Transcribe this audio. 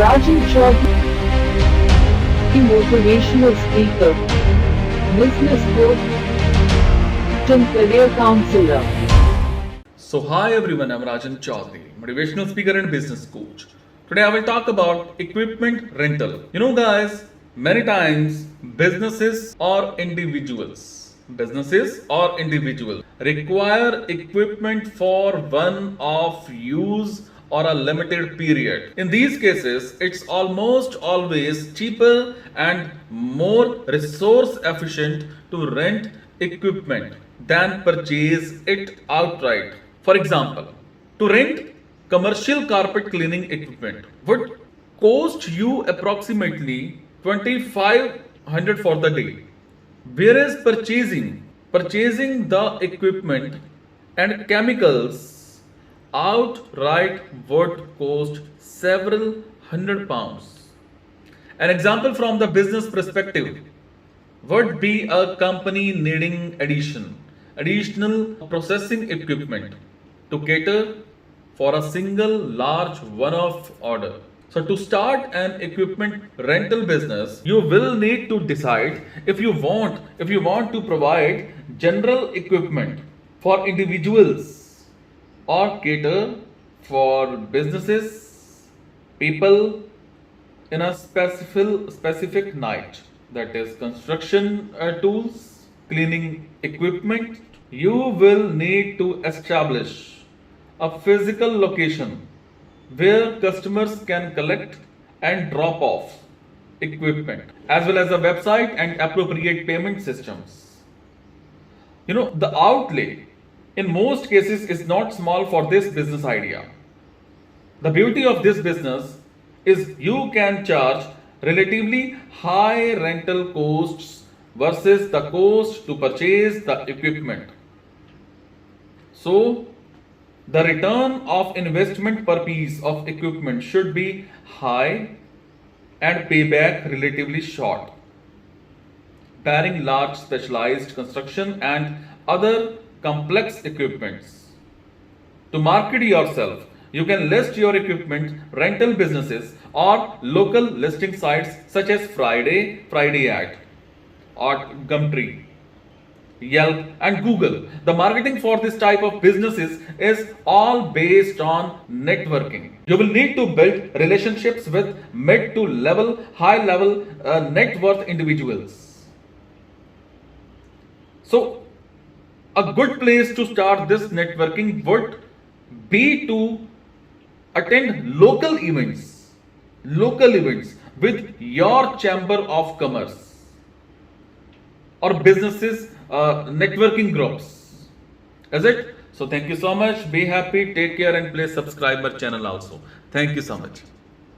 Rajan Chaudhary, Motivational Speaker, Business Coach, and Career Counselor. So hi everyone, I'm Rajan Chaudhary, Motivational Speaker and Business Coach. Today I will talk about equipment rental. You know guys, many times businesses or individuals require equipment for one-off use or a limited period. In these cases, it's almost always cheaper and more resource efficient to rent equipment than purchase it outright. For example, to rent commercial carpet cleaning equipment would cost you approximately 2500 for the day, whereas purchasing the equipment and chemicals outright would cost several £100. An example from the business perspective would be a company needing additional processing equipment to cater for a single large one-off order. So to start an equipment rental business, you will need to decide if you want to provide general equipment for individuals or cater for businesses, people in a specific niche, that is construction tools, cleaning equipment. You will need to establish a physical location where customers can collect and drop off equipment, as well as a website and appropriate payment systems. The outlay in most cases is not small for this business idea. The beauty of this business is you can charge relatively high rental costs versus the cost to purchase the equipment. So, the return of investment per piece of equipment should be high and payback relatively short, barring large specialized construction and other complex equipments. To market yourself, you can list your equipment rental businesses or local listing sites such as Friday Ad, or Gumtree, Yelp, and Google. The marketing for this type of businesses is all based on networking. You will need to build relationships with mid to high level net worth individuals. So, a good place to start this networking would be to attend local events with your chamber of commerce or businesses networking groups. Is it? So thank you so much. Be happy, take care, and please subscribe our channel also. Thank you so much.